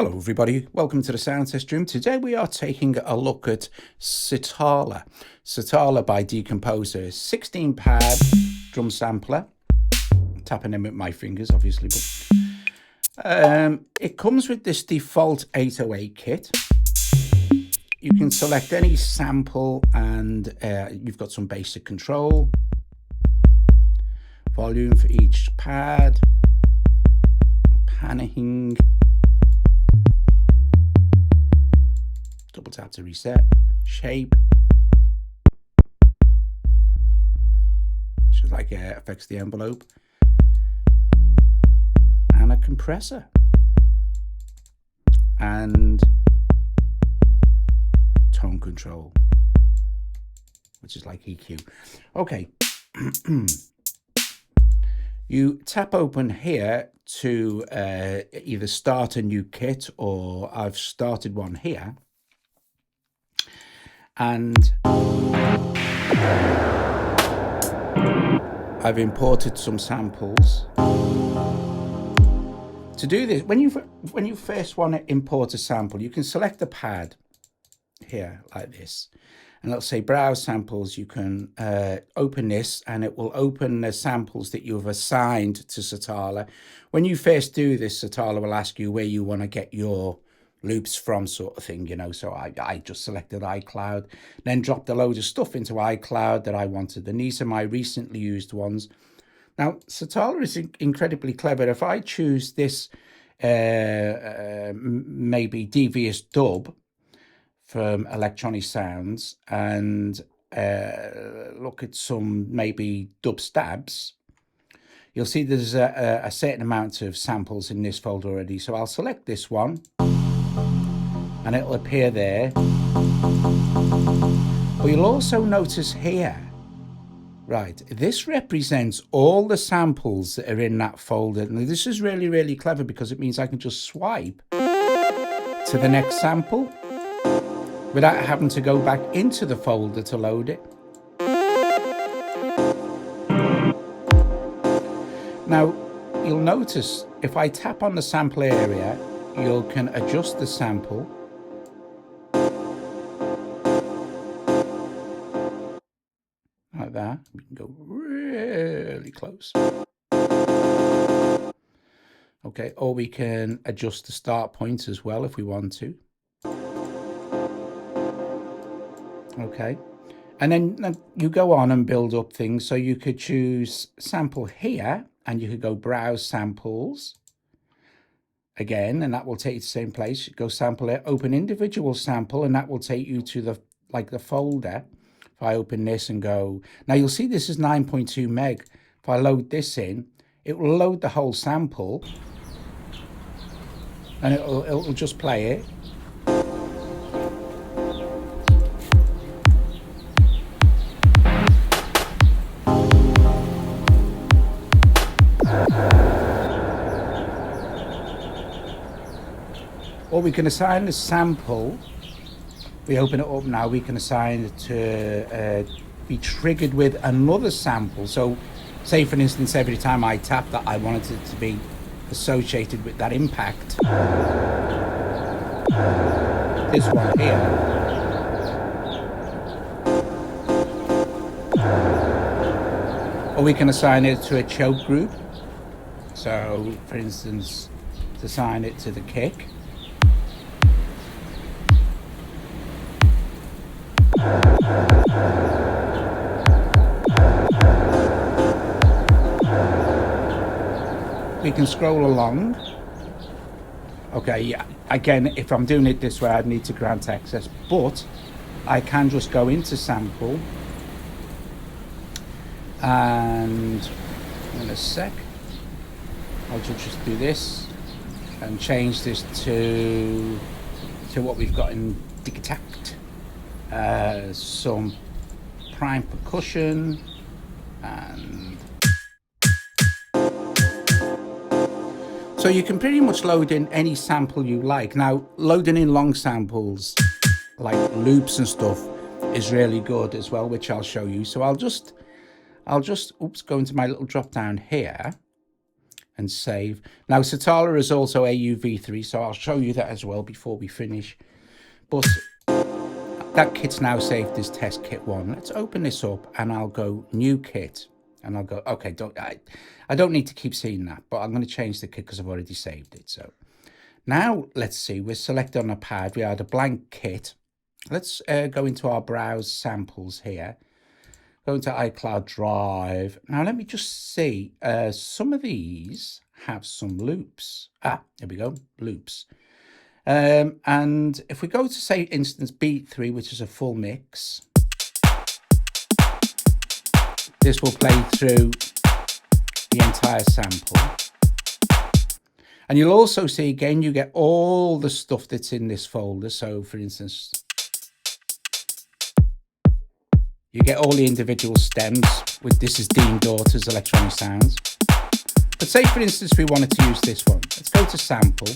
Hello everybody, welcome to the Sound Test Room. Today we are taking a look at Sitala. Sitala by Decomposer, 16 pad drum sampler. I'm tapping them with my fingers obviously, but it comes with this default 808 kit. You can select any sample and you've got some basic control, volume for each pad, panning, double tap to reset, shape, which is like affects the envelope, and a compressor, and tone control, which is like EQ. Okay. You tap open here to either start a new kit, or I've started one here. And I've imported some samples. To do this, when you first want to import a sample, you can select the pad here like this, and it'll say browse samples. You can open this and it will open the samples that you've assigned to Sitala. When you first do this, Sitala will ask you where you want to get your loops from, sort of thing, you know. So I just selected iCloud, then dropped a load of stuff into iCloud that I wanted, and these are my recently used ones. Now Sitala is incredibly clever. If I choose this maybe devious dub from Electronic Sounds and look at some maybe dub stabs, you'll see there's a certain amount of samples in this folder already. So I'll select this one and it'll appear there. But you'll also notice here, right, this represents all the samples that are in that folder. Now this is really, really clever because it means I can just swipe to the next sample without having to go back into the folder to load it. Now, you'll notice if I tap on the sample area, you can adjust the sample. Like that. We can go really close. Okay, or we can adjust the start point as well if we want to. Okay, and then you go on and build up things. So you could choose sample here and you could go browse samples again, and that will take you to the same place. Go sample it, open individual sample, and that will take you to the folder. If I open this and go, now you'll see this is 9.2 meg. If I load this in, it will load the whole sample and it'll just play it. Or we can assign the sample. We open it up now, we can assign it to be triggered with another sample. So say for instance, every time I tap that, I wanted it to be associated with that impact. This one here. Or we can assign it to a choke group. So for instance, to assign it to the kick. We can scroll along. Okay, yeah, again, if I'm doing it this way, I'd need to grant access, but I can just go into sample, and in a sec, I'll just do this and change this to what we've got in Dictact. Some prime percussion, and so you can pretty much load in any sample you like. Now, loading in long samples like loops and stuff is really good as well, which I'll show you. So I'll just go into my little drop down here, and save. Now, Sitala is also AUV3, so I'll show you that as well before we finish. But that kit's now saved as test kit 1. Let's open this up and I'll go new kit. And I'll go, okay, I don't need to keep seeing that, but I'm going to change the kit because I've already saved it. So now let's see, we're selected on a pad. We had a blank kit. Let's go into our browse samples here. Go into iCloud Drive. Now let me just see, some of these have some loops. There we go, loops. And if we go to, say, instance beat 3, which is a full mix, this will play through the entire sample. And you'll also see, again, you get all the stuff that's in this folder. So, for instance, you get all the individual stems with this is Dean Daughter's electronic sounds. But say, for instance, we wanted to use this one. Let's go to sample.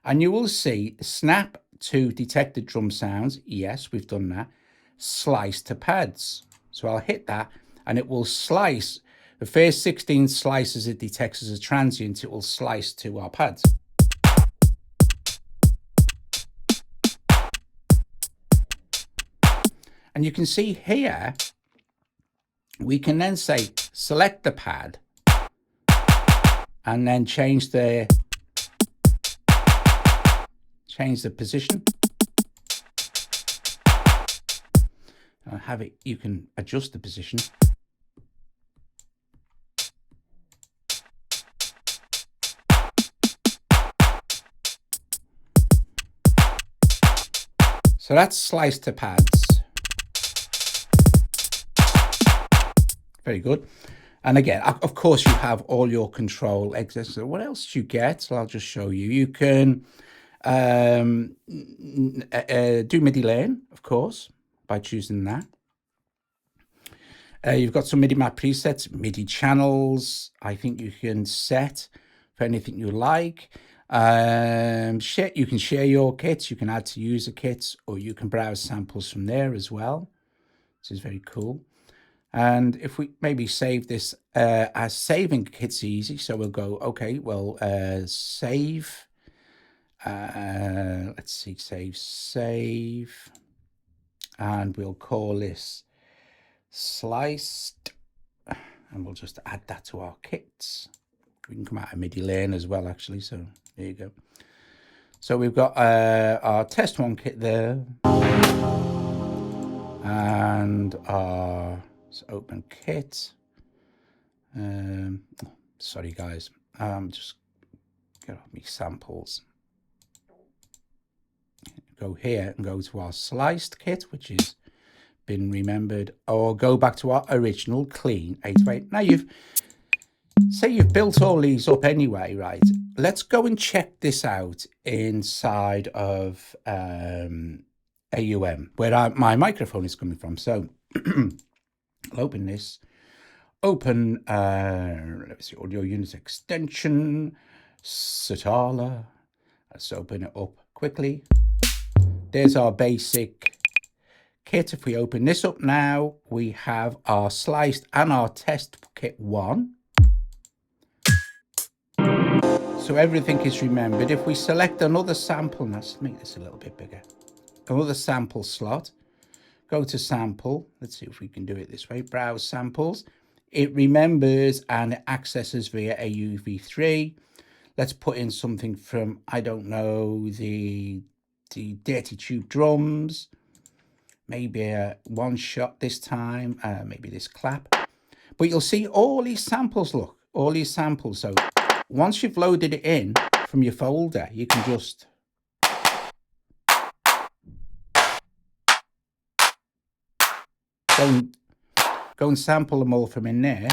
And you will see snap to detected drum sounds. Yes, we've done that. Slice to pads. So I'll hit that and it will slice. The first 16 slices it detects as a transient, it will slice to our pads. And you can see here, we can then say, select the pad and then change the position. Have it, you can adjust the position. So that's sliced to pads. Very good. And again, of course, you have all your control exits. So what else do you get? So I'll just show you. You can do Midi lane, of course, by choosing that. You've got some MIDI map presets, MIDI channels. I think you can set for anything you like. You can share your kits, you can add to user kits, or you can browse samples from there as well. This is very cool. And if we maybe save this as saving kits easy, so we'll go, okay, well, save. Let's see, save. And we'll call this sliced. And we'll just add that to our kits. We can come out of MIDI lane as well, actually. So there you go. So we've got our test 1 kit there. And our open kit. Sorry, guys. Just get off me samples. Go here and go to our sliced kit, which has been remembered, or go back to our original clean 808. Now you've built all these up anyway, right? Let's go and check this out inside of AUM, where my microphone is coming from. So I'll open this. Open, let's see, audio unit extension, Sitala. Let's open it up quickly. There's our basic kit. If we open this up now, we have our sliced and our test kit 1. So everything is remembered. If we select another sample, now let's make this a little bit bigger. Another sample slot, go to sample. Let's see if we can do it this way. Browse samples. It remembers and it accesses via AUV3. Let's put in something from, I don't know, the Dirty Tube drums. Maybe a one shot this time. Maybe this clap. But you'll see all these samples, look, all these samples. So once you've loaded it in from your folder, you can just go and sample them all from in there.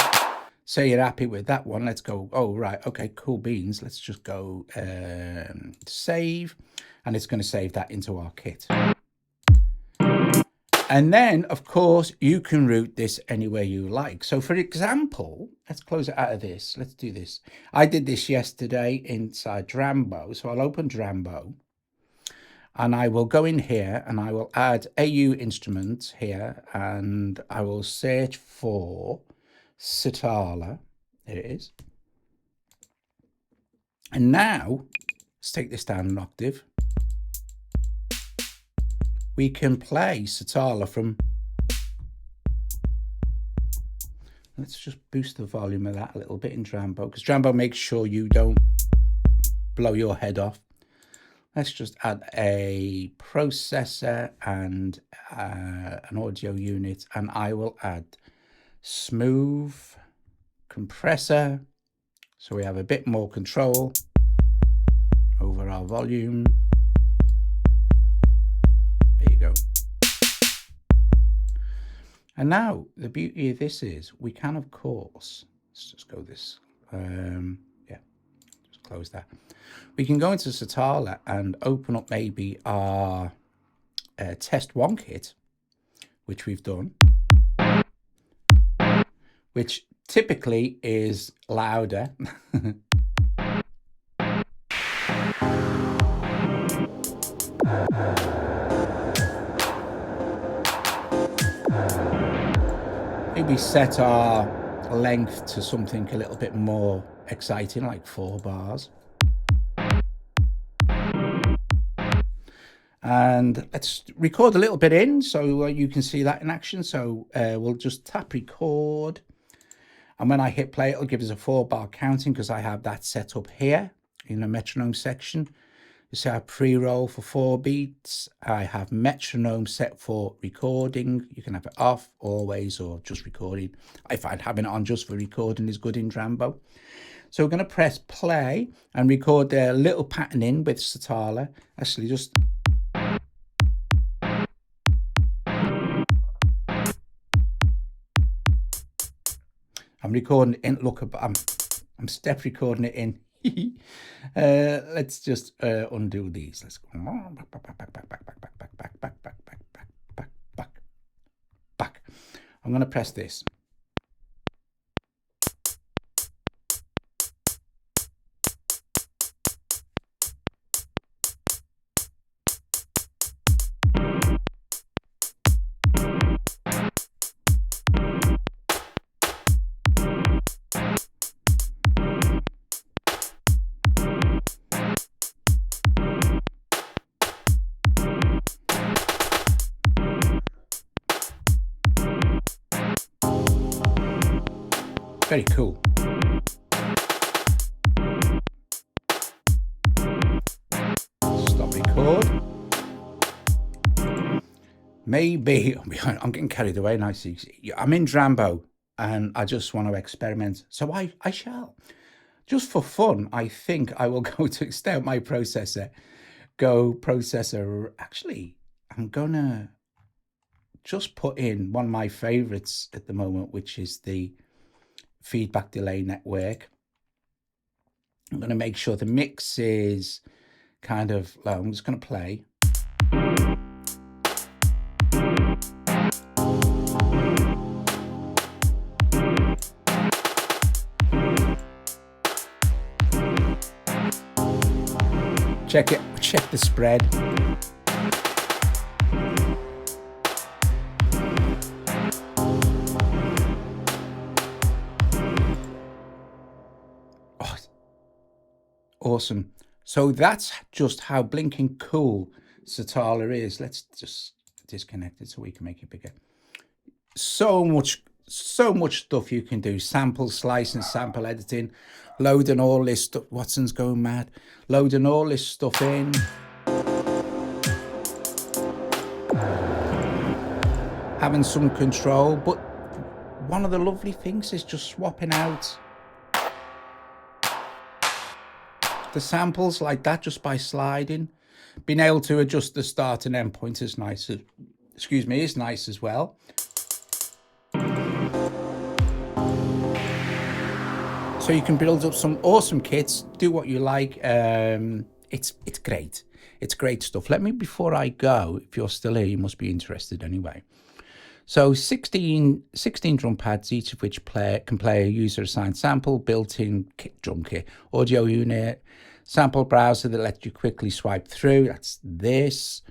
Say you're happy with that one. Let's go. Oh, right. Okay, cool beans. Let's just go save. And it's going to save that into our kit. And then, of course, you can route this anywhere you like. So, for example, let's close it out of this. Let's do this. I did this yesterday inside Drambo. So I'll open Drambo. And I will go in here and I will add AU instruments here. And I will search for Sitala. There it is. And now, let's take this down an octave. We can play Sitala from... Let's just boost the volume of that a little bit in Drambo, because Drambo makes sure you don't blow your head off. Let's just add a processor and an audio unit, and I will add smooth compressor, so we have a bit more control over our volume. There you go. And now the beauty of this is we can, of course, let's just go this, yeah, just close that. We can go into Sitala and open up maybe our test one kit, which we've done, which typically is louder. Maybe set our length to something a little bit more exciting, like 4 bars. And let's record a little bit in so you can see that in action. So we'll just tap record. And when I hit play, it'll give us a 4-bar counting because I have that set up here in the metronome section. You see I have pre-roll for 4 beats. I have metronome set for recording. You can have it off always or just recording. I find having it on just for recording is good in Drambo. So we're going to press play and record a little pattern in with Sitala. Actually, just... I'm recording it in. Look, I'm step recording it in. Let's just undo these. Let's go back. I'm going to press this. Very cool. Stop record. Maybe I'm getting carried away now. I'm in Drambo and I just want to experiment. So I shall. Just for fun, I think I will go to extend my processor. Actually, I'm gonna just put in one of my favorites at the moment, which is the feedback delay network. I'm going to make sure the mix is kind of low. I'm just going to play. Check the spread. Awesome. So that's just how blinking cool Sitala is. Let's just disconnect it so we can make it bigger. So much stuff you can do. Sample slicing, sample editing, loading all this stuff. Watson's going mad. Loading all this stuff in. Having some control. But one of the lovely things is just swapping out the samples like that just by sliding. Being able to adjust the start and end point is nice. Is nice as well. So you can build up some awesome kits, do what you like. It's great. It's great stuff. Before I go, if you're still here, you must be interested anyway. So 16 drum pads, each of which can play a user-assigned sample, built-in drum kit, audio unit, sample browser that lets you quickly swipe through. That's this.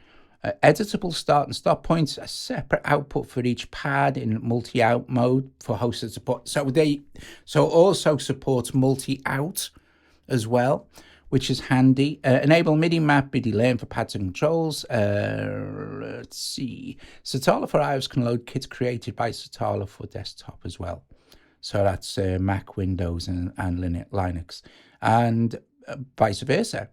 Editable start and stop points, a separate output for each pad in multi-out mode for hosted support. So also supports multi-out as well, which is handy. Enable MIDI map, MIDI learn for pads and controls. Let's see. Sitala for iOS can load kits created by Sitala for desktop as well. So that's Mac, Windows, and Linux, and vice versa.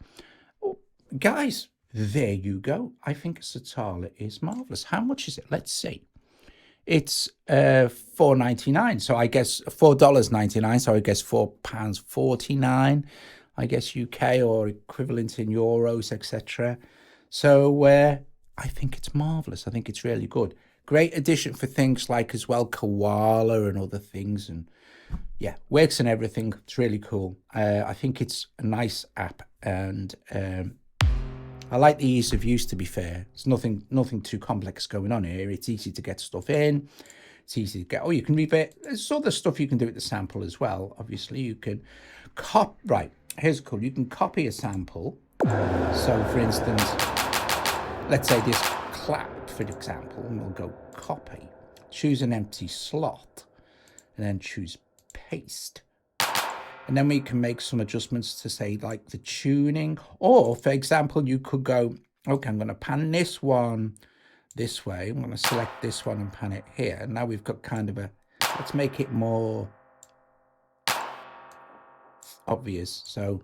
Oh, guys, there you go. I think Sitala is marvelous. How much is it? Let's see. It's $4.99. So I guess $4.99. So I guess £4.49. I guess UK or equivalent in euros, etc. So I think it's marvelous. I think it's really good. Great addition for things like as well Koala and other things, and yeah, works and everything. It's really cool. I think it's a nice app, and I like the ease of use. To be fair, there's nothing too complex going on here. It's easy to get stuff in. It's easy to get. Oh, you can revert. There's other stuff you can do with the sample as well. Obviously, you can right. Here's cool. You can copy a sample. So, for instance, let's say this clap, for example, and we'll go copy. Choose an empty slot, and then choose paste. And then we can make some adjustments to say like the tuning, or for example, you could go, okay, I'm going to pan this one this way. I'm going to select this one and pan it here. And now we've got kind of a, let's make it more obvious. So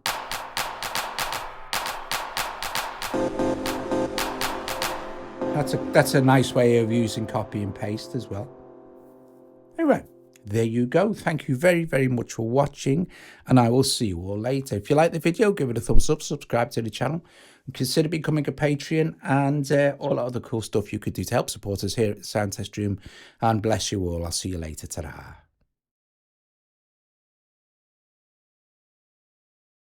that's a nice way of using copy and paste as well. Anyway, there you go. Thank you very, very much for watching, and I will see you all later. If you like the video, give it a thumbs up, subscribe to the channel, and consider becoming a Patreon, and all that other cool stuff you could do to help support us here at the Sound Test Room. And bless you all. I'll see you later. Ta-da.